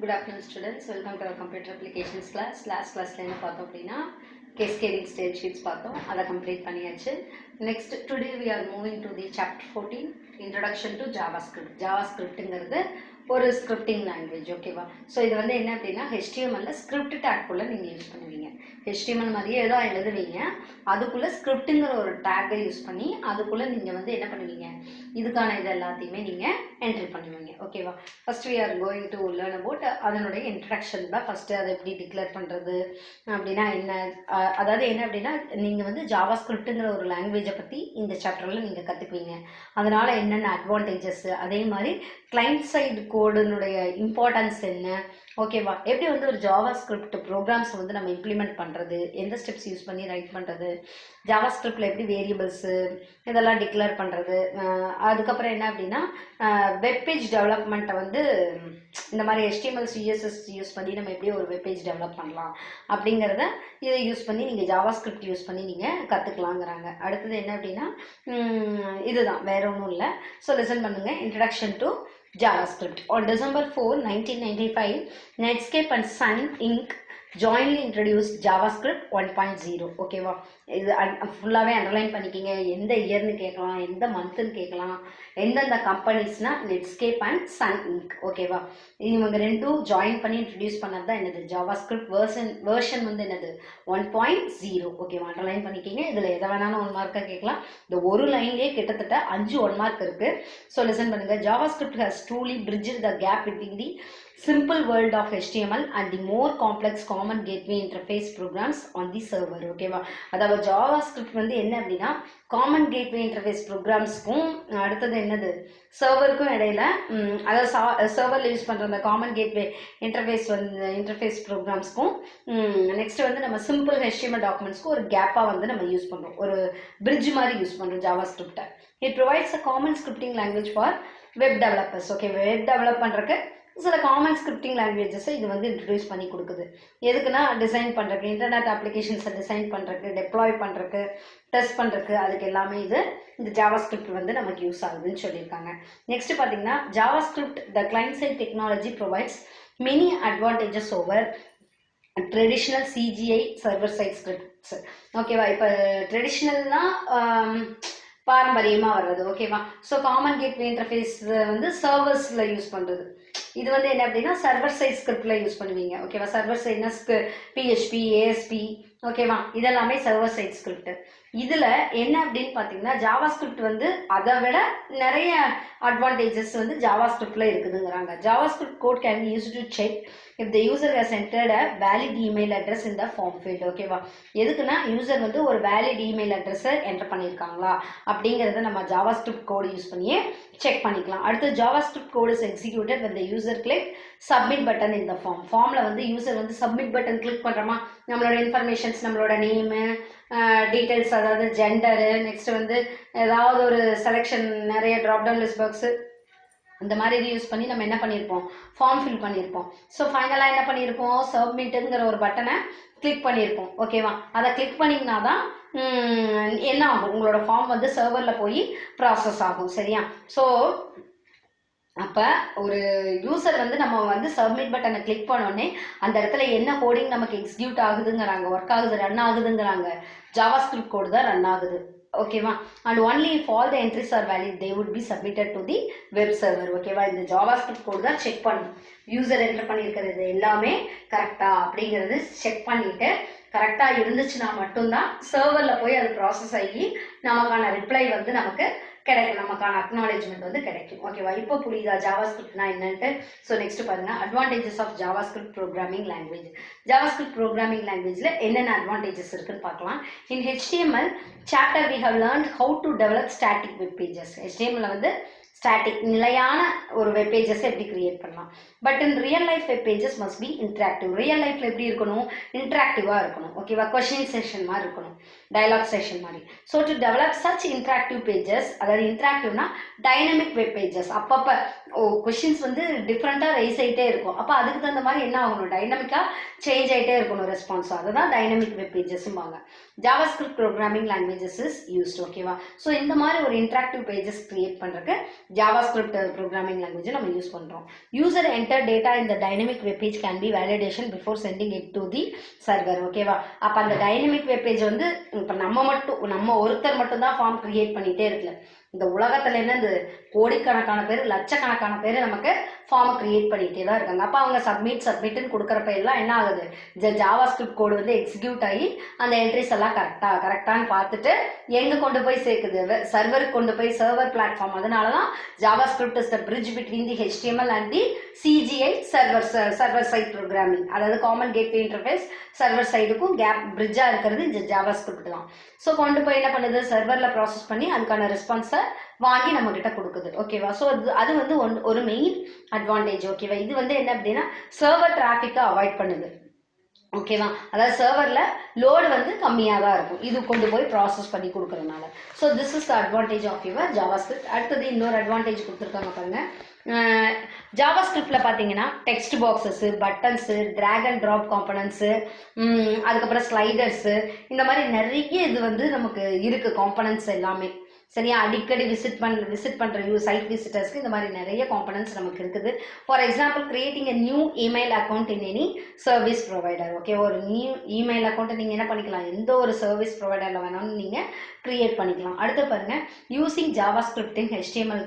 Good afternoon students, welcome to our computer applications class. Last classல என்ன பார்த்தோம் அப்படின்னா cascading state sheets பார்த்தோம், அதை complete பண்ணியாச்சு. Next today we are moving to the chapter 14 introduction to JavaScript. JavaScriptங்கிறது ஒரு scripting language, ஓகேவா? So இது வந்து என்ன அப்படின்னா HTML ஸ்கிரிப்ட் டேக்குள்ளே நீங்கள் யூஸ் பண்ணுவீங்க. HTML மாதிரியே ஏதோ எழுதுவீங்க, அதுக்குள்ளே ஸ்கிரிப்ட்டுங்கிற ஒரு டேக்கை யூஸ் பண்ணி அதுக்குள்ளே நீங்கள் வந்து என்ன பண்ணுவீங்க, இதுக்கான இது எல்லாத்தையுமே நீங்கள் என்ட்ரி பண்ணுவீங்க, ஓகேவா? First we are going to learn about அதனுடைய இன்ட்ரடக்ஷன் தான். ஃபஸ்ட்டு அதை எப்படி டிக்ளேர் பண்ணுறது அப்படின்னா என்ன, அதாவது என்ன அப்படின்னா நீங்கள் வந்து JavaScriptங்கிற ஒரு லாங்குவேஜை பற்றி இந்த சாப்டரில் நீங்கள் கற்றுக்குவீங்க. அதனால் என்னென்ன அட்வான்டேஜஸ், அதே மாதிரி கிளைண்ட் சைடு கோடுனுடைய இம்பார்ட்டன்ஸ் என்ன, ஓகேவா? எப்படி வந்து ஒரு JavaScript ப்ரோக்ராம்ஸ் வந்து நம்ம இம்ப்ளிமெண்ட் பண்ணுறது, எந்த ஸ்டெப்ஸ் யூஸ் பண்ணி ரைட் பண்ணுறது, JavaScriptல எப்படி வேரியபிள்ஸு இதெல்லாம் டிக்ளேர் பண்ணுறது, அதுக்கப்புறம் என்ன அப்படின்னா வெப்பேஜ் டெவலப்மெண்ட்டை வந்து இந்த மாதிரி HTML CSS யூஸ் பண்ணி நம்ம எப்படி ஒரு வெப்பேஜ் டெவலப் பண்ணலாம் அப்படிங்கிறத இதை யூஸ் பண்ணி நீங்கள் JavaScript யூஸ் பண்ணி நீங்கள் கற்றுக்கலாங்கிறாங்க. அடுத்தது என்ன அப்படின்னா இதுதான், வேற ஒன்றும் இல்லை. ஸோ லிசன் பண்ணுங்கள். Introduction to JavaScript. On December 4, 1995, Netscape and Sun Inc. jointly introduced JavaScript 1.0. ஓகேவா? இது ஃபுல்லாகவே அண்டர்லைன் பண்ணிக்கிங்க. எந்த இயர்னு கேட்கலாம், எந்த மந்த்துன்னு கேட்கலாம், எந்தெந்த கம்பெனிஸ்னா நெட்ஸ்கேப் அண்ட் சன் இங்க், ஓகேவா? இவங்க ரெண்டும் ஜாயின் பண்ணி இன்ட்ரடியூஸ் பண்ணது தான் என்னது JavaScript வேர்ஷன் வந்து என்னது 1.0, ஓகேவா? அண்டர்லைன் பண்ணிக்கிங்க. இதில் எதை வேணாலும் 1 மார்க்காக கேட்கலாம். இந்த ஒரு லைன்லேயே கிட்டத்தட்ட 5 1 மார்க் இருக்குது. ஸோ லிசன் பண்ணுங்கள். JavaScript has truly bridged the gap between the simple world of HTML and the more complex common gateway interface programs on the server, ஓகேவா? அதாவது JavaScript வந்து என்ன அப்படின்னா காமன் கேட்வே இன்டர்ஃபேஸ் ப்ரோக்ராம்ஸ்க்கும் அடுத்தது என்னது சர்வருக்கும் இடையில, அதாவது சர்வரில் யூஸ் பண்ணுற அந்த காமன் கேட்வே இன்டர்ஃபேஸ் ப்ரோக்ராம்ஸ்க்கும் நெக்ஸ்ட் வந்து நம்ம சிம்பிள் HTML டாக்குமெண்ட்ஸ்க்கும் ஒரு கேப்பாக வந்து நம்ம யூஸ் பண்ணுறோம், ஒரு பிரிட்ஜ் மாதிரி யூஸ் பண்ணுறோம் JavaScript. It provides a common scripting language for web developers, okay? Web develop பண்ணுறதுக்கு சில காமன் ஸ்கிரிப்டிங் லாங்குவேஜஸை இது வந்து இன்ட்ரடியூஸ் பண்ணி கொடுக்குது. எதுக்குன்னா டிசைன் பண்ணுறதுக்கு, இன்டர்நெட் அப்ளிகேஷன்ஸை டிசைன் பண்ணுறதுக்கு, டெப்ளாய் பண்ணுறதுக்கு, டெஸ்ட் பண்ணுறதுக்கு, அதுக்கு எல்லாமே இந்த JavaScript வந்து நமக்கு யூஸ் ஆகுதுன்னு சொல்லியிருக்காங்க. நெக்ஸ்ட் பார்த்தீங்கன்னா JavaScript the client side technology provides many advantages over traditional CGI server side scripts, ஓகேவா? இப்போ ட்ரெடிஷ்னல்னா பாரம்பரியமாக வர்றது, ஓகேவா? ஸோ காமன் கேட்வே இன்டர்ஃபேஸ் வந்து சர்வர்ஸில் யூஸ் பண்ணுறது. இது வந்து என்ன அப்படின்னா சர்வர் சைட் ஸ்கிரிப்டில் யூஸ் பண்ணுவீங்க, ஓகேவா? சர்வர் சைட்னா PHP ASP, ஓகேவா? இதெல்லாமே சர்வர் சைட் ஸ்கிரிப்ட். இதில் என்ன அப்படின்னு பார்த்தீங்கன்னா JavaScript வந்து அதை விட நிறைய அட்வான்டேஜஸ் வந்து JavaScriptல இருக்குதுங்கிறாங்க. JavaScript code can be used to check if the user has entered a valid email address in the form field, ஓகேவா? எதுக்குன்னா யூசர் வந்து ஒரு வேலிட் இமெயில் அட்ரஸை என்டர் பண்ணியிருக்காங்களா அப்படிங்கிறத நம்ம JavaScript கோடு யூஸ் பண்ணியே செக் பண்ணிக்கலாம். அடுத்து JavaScript code is executed when the user click submit button in the form. ஃபார்மில் வந்து யூசர் வந்து சப்மிட் பட்டன் கிளிக் பண்ணுறோமா, நம்மளோட இன்ஃபர்மேஷன்ஸ், நம்மளோட நேமு, டீட்டெயில்ஸ், அதாவது ஜெண்டரு, நெக்ஸ்ட் வந்து ஏதாவது ஒரு செலெக்ஷன், நிறைய ட்ராப்டவுன் லிஸ்ட் பாக்ஸு, இந்த மாதிரி இது யூஸ் பண்ணி நம்ம என்ன பண்ணியிருப்போம், ஃபார்ம் ஃபில் பண்ணியிருப்போம். ஸோ ஃபைனலாக என்ன பண்ணியிருப்போம், சப்மிட்டுங்கிற ஒரு பட்டனை கிளிக் பண்ணியிருப்போம், ஓகேவா? அதை கிளிக் பண்ணிங்கன்னா தான் என்ன ஆகும், உங்களோட ஃபார்ம் வந்து சர்வரில் போய் ப்ராசஸ் ஆகும், சரியா? ஸோ அப்போ ஒரு யூசர் வந்து நம்ம வந்து சப்மிட் பட்டனை கிளிக் பண்ணோடனே அந்த இடத்துல என்ன கோடிங் நமக்கு எக்ஸிக்யூட் ஆகுதுங்கிறாங்க, ஒர்க் ஆகுது, ரன் ஆகுதுங்கிறாங்க, JavaScript கோடு தான் ரன் ஆகுது, ஓகேவா? And only if all the entries R valid they would be submitted to the web server, ஓகேவா? இந்த JavaScript கோடு தான் செக் பண்ணும், யூசர் என்டர் பண்ணியிருக்கிறது எல்லாமே கரெக்டா அப்படிங்கிறது செக் பண்ணிட்டு கரெக்டாக இருந்துச்சுன்னா மட்டும்தான் சர்வரில் போய் அது ப்ராசஸ் ஆகி நமக்கான ரிப்ளை வந்து நமக்கு கிடைக்கும், நமக்கான அக்னாலேஜ்மெண்ட் வந்து கிடைக்கும், ஓகேவா? இப்போ புரியுதா JavaScriptனா என்னன்ட்டு? ஸோ நெக்ஸ்ட் பாருங்க, advantages of JavaScript programming language. JavaScript programming லாங்குவேஜில் என்னென்ன அட்வான்டேஜஸ் இருக்குன்னு பார்க்கலாம். In HTML chapter we have learned how to develop static web pages. HTML வந்து ஸ்டாட்டிக் நிலையான ஒரு வெப் பேஜஸ் எப்படி கிரியேட் பண்ணலாம். But in real life web pages must be interactive. Real லைஃப்ல எப்படி இருக்கணும், இன்ட்ராக்டிவாக இருக்கணும், ஓகேவா? கொஷின் செஷன் மாதிரி இருக்கணும், டயலாக் செஷன் மாதிரி. So to develop such interactive pages, அதாவது இன்ட்ராக்டிவ்னா டைனமிக் வெப் பேஜஸ், அப்பப்போ கொஷின்ஸ் வந்து டிஃப்ரெண்ட்டாக ரைஸ் ஆகிட்டே இருக்கும், அப்போ அதுக்கு தகுந்த மாதிரி என்ன ஆகணும், டைனமிக்காக சேஞ்ச் ஆகிட்டே இருக்கணும் ரெஸ்பான்ஸ், அதுதான் டைனமிக் வெப் பேஜஸ்ம்பாங்க. JavaScript programming languages is used, ஓகேவா? ஸோ இந்த மாதிரி ஒரு இன்ட்ராக்டிவ் பேஜஸ் கிரியேட் பண்ணுறதுக்கு JavaScript programming language நம்ம யூஸ் பண்றோம். User enter data in the dynamic web page can be validation before sending it to the server. ஓகேவா? அப்ப அந்த dynamic web page வந்து இப்ப நம்ம ஒருத்தர் மட்டும் தான் ஃபார்ம் கிரியேட் பண்ணிட்டே இருக்கல. இந்த உலகத்துல என்ன இந்த கோடிக்கணக்கான பேர் லட்சக்கணக்கான பேர் நமக்கு ஃபார்ம் கிரியேட் பண்ணிட்டே தான் இருக்காங்க. அப்ப அவங்க சப்மிட்னு கொடுக்கறப்ப எல்லாம் என்ன ஆகுது, JavaScript கோடு வந்து எக்ஸிக்யூட் ஆகி அந்த என்ட்ரிஸ் எல்லாம் கரெக்டான்னு பார்த்துட்டு எங்க கொண்டு போய் சேர்க்குது, சர்வருக்கு கொண்டு போய் சர்வர் பிளாட்ஃபார்ம். அதனாலதான் JavaScript is the bridge between the HTML and the CGI server side programming. அதாவது காமன் கேட்வே இன்டர்ஃபேஸ் சர்வர் சைடுக்கும் கேப் பிரிட்ஜா இருக்கிறது இந்த JavaScript தான். ஸோ கொண்டு போய் என்ன பண்ணுது, சர்வர்ல ப்ராசஸ் பண்ணி அதுக்கான ரெஸ்பான்ஸை வாங்கி நம்ம கிட்ட கொடுக்குது. ஓகேவா? ஸோ அது வந்து ஒரு மெயின் அட்வான்டேஜ். ஓகேவா? இது வந்து என்ன அப்படின்னா சர்வர் டிராஃபிக்கை அவாய்ட் பண்ணுது. ஓகேவா? அதாவது சர்வர்ல லோடு வந்து கம்மியாக தான் இருக்கும் இது கொண்டு போய் ப்ராசஸ் பண்ணி கொடுக்கறதுனால. So this is the advantage of your JavaScript. அடுத்தது இன்னொரு அட்வான்டேஜ் கொடுத்துருக்காங்க பாருங்க. JavaScriptல பார்த்தீங்கன்னா text boxes, buttons, drag and drop components, அதுக்கப்புறம் ஸ்லைடர்ஸு, இந்த மாதிரி நிறைய இது வந்து நமக்கு இருக்கு காம்பனன்ட்ஸ் எல்லாமே. சரியா? அடிக்கடி விசிட் பண்ற சைட் விசிட்டர்ஸ்க்கு இந்த மாதிரி நிறைய காம்பனன்ட்ஸ் நமக்கு இருக்குது. For example creating a new email account in any service provider. Okay, ஒரு நியூ இமெயில் அக்கௌண்ட்டை நீங்கள் என்ன பண்ணிக்கலாம், எந்த ஒரு சர்வீஸ் ப்ரொவைடரில் வேணாலும் நீங்கள் கிரியேட் பண்ணிக்கலாம். அடுத்து பாருங்க, using JavaScript in HTML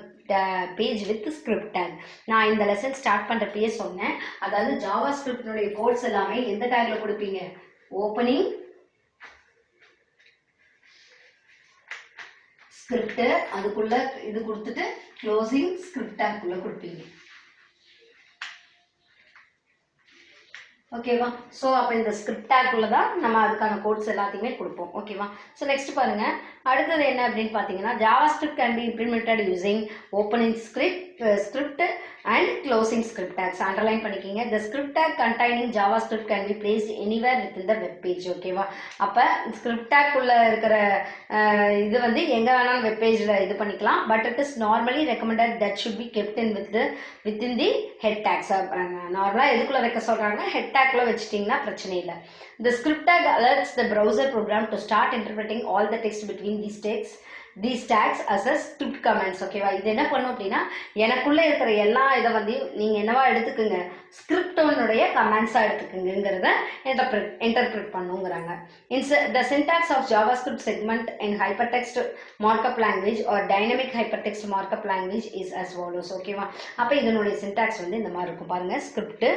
page with script take. நான் இந்த லெசன் ஸ்டார்ட் பண்றப்பயே சொன்னேன், அதாவது JavaScriptனுடைய கோட்ஸ் எல்லாமே எந்த டேக்ல கொடுப்பீங்க, ஓப்பனிங் ஸ்கிரிப்ட் அதுக்குள்ள இது கொடுத்துட்டு க்ளோசிங் ஸ்கிரிப்ட் டேக்குள்ள கொடுப்பீங்க. ஓகேவா? ஸோ அப்போ இந்த ஸ்கிரிப்ட் டேக்குள்ள தான் நம்ம அதுக்கான கோட்ஸ் எல்லாத்தையுமே கொடுப்போம். ஓகேவா? ஸோ நெக்ஸ்ட் பாருங்க, அடுத்தது என்ன அப்படின்னு பார்த்தீங்கன்னா JavaScript can be implemented using opening script and closing script tags. Underline பண்ணிக்கிங்க. The script tag containing JavaScript can be placed anywhere within the web page. ஓகேவா? அப்போ ஸ்கிரிப்ட் டேக் உள்ள இருக்கிற இது வந்து எங்க வேணாலும் வெப் பேஜ்ல இது பண்ணிக்கலாம். But it is normally recommended that should be kept in within the head tags. நார்மலா எதுக்குள்ள வைக்க சொல்றாங்க, ஹெட் டேக்ல வச்சிட்டீங்கன்னா பிரச்சனை இல்லை. The script tag alerts the browser program to start interpreting all the text between these tags as a script commands. ஓகேவா? இது என்ன பண்ணும் அப்படின்னா எனக்குள்ள இருக்கிற எல்லா இதை வந்து நீங்க என்னவா எடுத்துக்குங்க, ஸ்கிரிப்டோனுடைய கமாண்ட்ஸா எடுத்துக்குங்கிறத interpret பண்ணுங்கிறாங்க. The syntax of JavaScript segment in hypertext markup language or dynamic hypertext markup language is as follows. ஓகேவா? அப்ப இதனுடைய சின்டாக்ஸ் வந்து இந்த மாதிரி இருக்கும் பாருங்க. ஸ்கிரிப்ட்,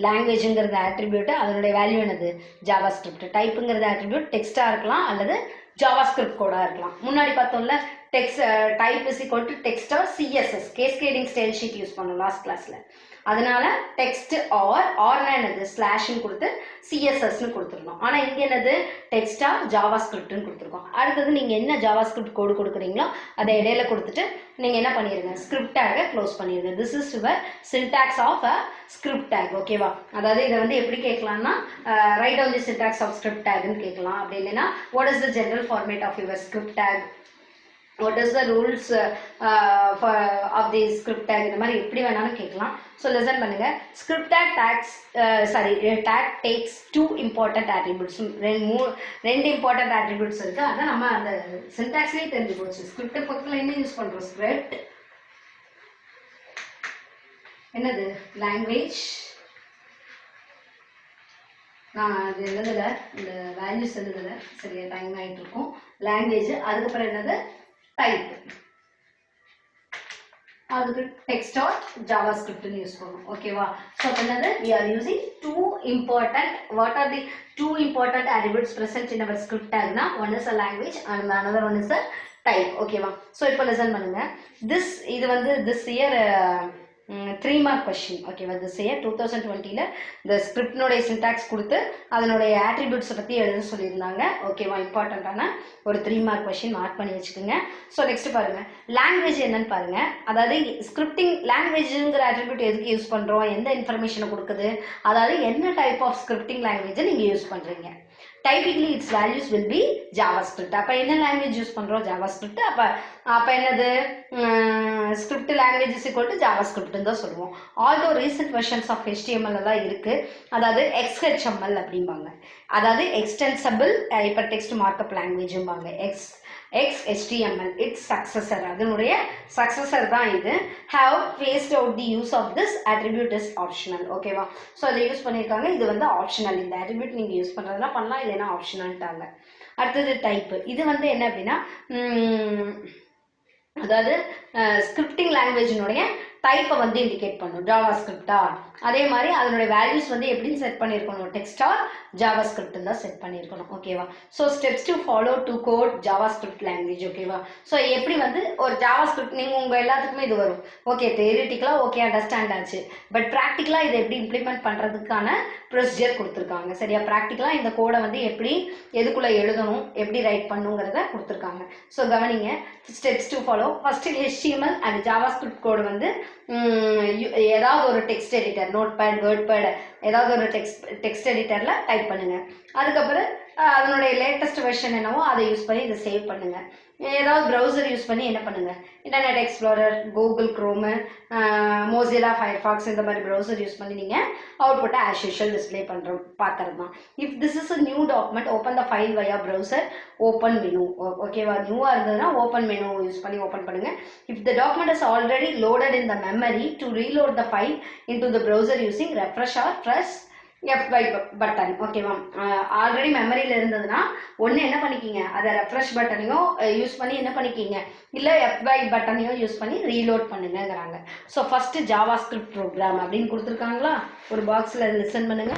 லாங்குவேஜ்ங்கிறது ஆட்ரிபியூட், அதனுடைய வேல்யூ என்னது JavaScript, டைப்புங்கிறது ஆட்ரிபியூட், டெக்ஸ்டா இருக்கலாம் அல்லது JavaScript கோடா இருக்கலாம். முன்னாடி பார்த்தோம்ல text type is equal to text or CSS cascading style sheet use பண்ணோம் லாஸ்ட் கிளாஸ்ல. அதனால டெக்ஸ்ட் ஆர்னா என்னது ஸ்லாஷ்னு கொடுத்து CSSன்னு கொடுத்துருந்தோம். ஆனா இங்க என்னது டெக்ஸ்ட் ஆர் JavaScriptன்னு கொடுத்துருக்கோம். அடுத்தது நீங்க என்ன JavaScript கோடு கொடுக்குறீங்களோ அதை இடையில கொடுத்துட்டு நீங்க என்ன பண்ணிருங்க, ஸ்கிரிப்ட் டேக்கை க்ளோஸ் பண்ணிருங்க. This is your syntax of a script tag. ஓகேவா? அதாவது இதை வந்து எப்படி கேட்கலாம்னா write down the syntax of script டேக்னு கேட்கலாம். அப்படி இல்லைன்னா what is the general format of your script tag, what is the rules of the script tag, இந்த மாதிரி எப்படி வேணாலும் கேட்கலாம். ஸோ லெசன் பண்ணுங்க. Script tag takes two important attributes. ரெண்டு இம்பார்ட்டன்ட் attributes இருக்கு. அதான் நம்ம அந்த சின்டாக்ஸ்லயே தெரிஞ்சு போச்சு. ஸ்கிரிப்ட் பக்கத்துல என்ன யூஸ் பண்றோம், ஸ்கிரிப்ட் என்னது லாங்குவேஜ், நான் அது எழுதல, இந்த வேல்யூஸ் எழுதல, சரியா டைம் ஆகிட்டு இருக்கும். லாங்குவேஜ், அதுக்கப்புறம் என்னது டைப், அதுக்கு டெக்ஸ்ட் ஆர் JavaScript யூஸ் பண்ணுவோம். ஓகேவா? ஸோ என்னது we are using what are the two important attributes present in our script tag na, one is a language and another one is a type. ஓகேவா? So இப்போ lesson பண்ணுங்க. இது வந்து this year 3 mark question. ஓகேவா? this year 2020ல இந்த ஸ்கிரிப்ட்னுடைய syntax கொடுத்து அதனுடைய attributes பத்தி எழுத சொல்லியிருந்தாங்க. ஓகேவா? இம்பார்ட்டன்டான ஒரு 3 mark question மார்க் பண்ணி வச்சுக்கோங்க. ஸோ நெக்ஸ்ட் பாருங்க, லாங்குவேஜ் என்னன்னு பாருங்க. அதாவது ஸ்கிரிப்டிங் லாங்குவேஜ்ங்கிற ஆட்ரிபியூட் எதுக்கு யூஸ் பண்றோம், எந்த இன்ஃபர்மேஷனை கொடுக்குது, அதாவது என்ன டைப் ஆஃப் ஸ்கிரிப்டிங் லாங்குவேஜை நீங்க யூஸ் பண்றீங்க. Typically its values will be JavaScript. அப்ப என்ன லாங்குவேஜ் யூஸ் பண்றோம், JavaScript. அப்ப என்னது script language is equal to JavaScript தான் சொல்லுவோம். Although recent versions of HTML எல்லாம் இருக்கு. அதாவது XHML அப்படிம்பாங்க, அதாவது எக்ஸ்டென்சிபிள் ஹைப்பர் டெக்ஸ்ட் மார்க்அப் லாங்குவேஜ்பாங்க. XHTML its successor அதனுடைய successor தான் இது have phased out the use of this attribute is optional ஓகேவா ஸோ அதை யூஸ் பண்ணியிருக்காங்க இது வந்து ஆப்ஷனல் இந்த attribute நீங்கள் யூஸ் பண்ணுறதுனா பண்ணலாம் இல்லைன்னா ஆப்ஷனல்ட்டாங்க அடுத்தது டைப்பு இது வந்து என்ன அப்படின்னா அதாவது ஸ்கிரிப்டிங் லாங்குவேஜினுடைய டைப்பை வந்து இண்டிகேட் பண்ணும் ஜாவா ஸ்கிரிப்டா அதே மாதிரி அதனுடைய வேல்யூஸ் வந்து எப்படின்னு செட் பண்ணியிருக்கணும் டெக்ஸ்டா ஜாவா ஸ்கிரிப்ட் தான் செட் பண்ணியிருக்கணும் ஓகேவா so steps to follow to code JavaScript language ஓகேவா ஸோ எப்படி வந்து ஒரு ஜாவா ஸ்கிரிப்ட் நீங்கள் உங்கள் எல்லாத்துக்குமே இது வரும் ஓகே தியரிட்டிக்கலாக ஓகே அண்டர்ஸ்டாண்ட் ஆச்சு பட் ப்ராக்டிக்கலாக இதை எப்படி இம்ப்ளிமெண்ட் பண்ணுறதுக்கான ப்ரொசீஜர் கொடுத்துருக்காங்க சரியா ப்ராக்டிக்கலாக இந்த கோடை வந்து எப்படி எதுக்குள்ளே எழுதணும் எப்படி ரைட் பண்ணுங்கிறத கொடுத்துருக்காங்க ஸோ கவனிங்க steps to follow first HTML and JavaScript code வந்து ஏதாவது ஒரு டெக்ஸ்ட் எடிட்டர் நோட்பேட் வேர்ட்பேட் ஏதாவது ஒரு டெக்ஸ்ட் எடிட்டரில் டைப் பண்ணுங்க அதுக்கப்புறம் அதனுடைய லேட்டஸ்ட் வெர்ஷன் என்னவோ அதை யூஸ் பண்ணி இதை சேவ் பண்ணுங்க ஏதாவது ப்ரௌசர் யூஸ் பண்ணி என்ன பண்ணுங்க internet explorer Google Chrome மோசிலா Firefox இந்த மாதிரி ப்ரௌசர் யூஸ் பண்ணி நீங்கள் அவுட்புட்டை ஆஸ் யூஷுவல் டிஸ்பிளே பண்ணுறோம் பார்க்கறது தான் if this is a new document open the file via browser open menu ஓகேவா நியூவாக இருந்ததுன்னா ஓப்பன் மெனு யூஸ் பண்ணி ஓப்பன் பண்ணுங்க if the document is already loaded in the memory to reload the file into the browser using refresh or press F5 button ஓகேவா already மெமரியில் இருந்ததுன்னா ஒன்று என்ன பண்ணிக்கிங்க அதை ரெஃப்ரெஷ் பட்டனையும் யூஸ் பண்ணி என்ன பண்ணிக்கிங்க இல்லை F5 பட்டனையும் யூஸ் பண்ணி ரீலோட் பண்ணுங்கிறாங்க so first JavaScript program அப்படின்னு கொடுத்துருக்காங்களா ஒரு பாக்ஸில் லிசன் பண்ணுங்க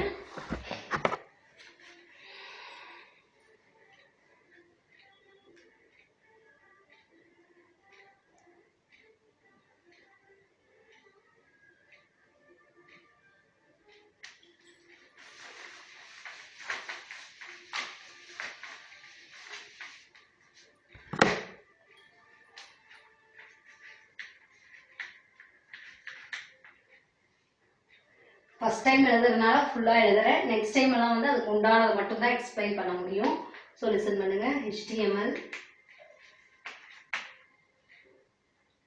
ஃபஸ்ட் டைம் எழுதுறதுனால ஃபுல்லாக எழுதுறேன் நெக்ஸ்ட் டைம் எல்லாம் வந்து அதுக்கு உண்டானது மட்டும்தான் எக்ஸ்பிளைன் பண்ண முடியும் ஸோ லிசன் பண்ணுங்க HTML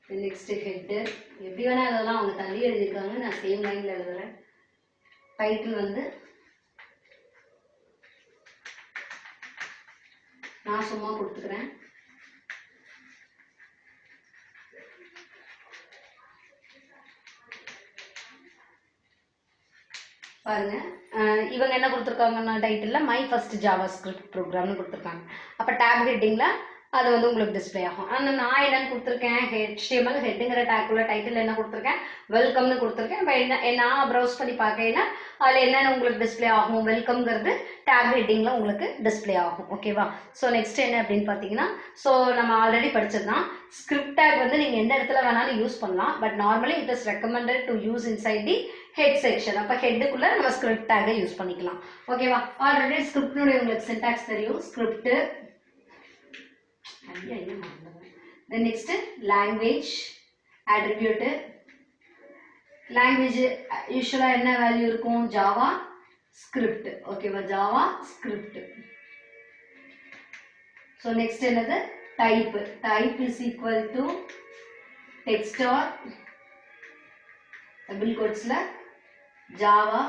நெக்ஸ்ட் ஹெட்டு எப்படி வேணா எழுதலாம் அவங்க தள்ளி எழுதியிருக்காங்க நான் சேம் லைனில் எழுதுறேன் டைட்டில் வந்து நான் சும்மா கொடுத்துக்கிறேன் பாருங்க இவங்க என்ன கொடுத்துருக்காங்கன்னா title my first JavaScript ப்ரோக்ராம்னு கொடுத்துருக்காங்க அப்போ டேப் ஹெட்டிங்கில் அது வந்து உங்களுக்கு டிஸ்பிளே ஆகும் ஆனால் நான் என்னன்னு கொடுத்துருக்கேன் HTML ஹெட்டுங்கிற டேக்குள்ள டைட்டில் என்ன கொடுத்துருக்கேன் வெல்கம்னு கொடுத்துருக்கேன் இப்போ நான் ப்ரௌஸ் பண்ணி பார்க்கையில அதில் என்னென்ன உங்களுக்கு டிஸ்பிளே ஆகும் வெல்கம்ங்கிறது டேப் ஹெட்டிங்கில் உங்களுக்கு டிஸ்பிளே ஆகும் ஓகேவா ஸோ நெக்ஸ்ட் என்ன அப்படின்னு பார்த்தீங்கன்னா ஸோ நம்ம ஆல்ரெடி படிச்சது தான் ஸ்கிரிப்ட் டேக் வந்து நீங்கள் எந்த இடத்துல வேணாலும் யூஸ் பண்ணலாம் but normally it is recommended to use inside the head section அப்போ ஹெட்டுக்குள்ளே நம்ம ஸ்கிரிப்ட் டேக்கை யூஸ் பண்ணிக்கலாம் ஓகேவா ஆல்ரெடி ஸ்கிரிப்ட்னுடைய உங்களுக்கு சின்டாக்ஸ் தெரியும் script then next language attribute language usually என்ன வேல்யூ இருக்கும் ஜாவா ஸ்கிரிப்ட் ஓகேவா ஜாவா ஸ்கிரிப்ட் so next என்னது type is equal to text or double quotesல ஜாவா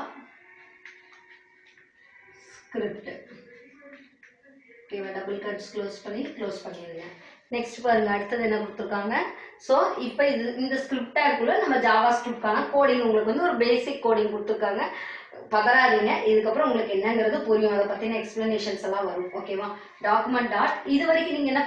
ஸ்கிரிப்ட் ஓகேவா டபுள் கட்ஸ் க்ளோஸ் பண்ணிடுங்க நெக்ஸ்ட் பாருங்க அடுத்தது என்ன கொடுத்துருக்காங்க ஸோ இப்போ இந்த ஸ்கிரிப்ட் டேக்குள்ள நம்ம ஜாவா ஸ்கிரிப்ட்கான கோடிங் உங்களுக்கு வந்து ஒரு பேசிக் கோடிங் கொடுத்துருக்காங்க பதறாதீங்க இதுக்கப்புறம் உங்களுக்கு என்னங்கிறது புரியும் அதை பற்றின எக்ஸ்பிளனேஷன்ஸ் எல்லாம் வரும் ஓகேவா டாக்குமெண்ட் டாட் இது வரைக்கும் நீங்கள் என்ன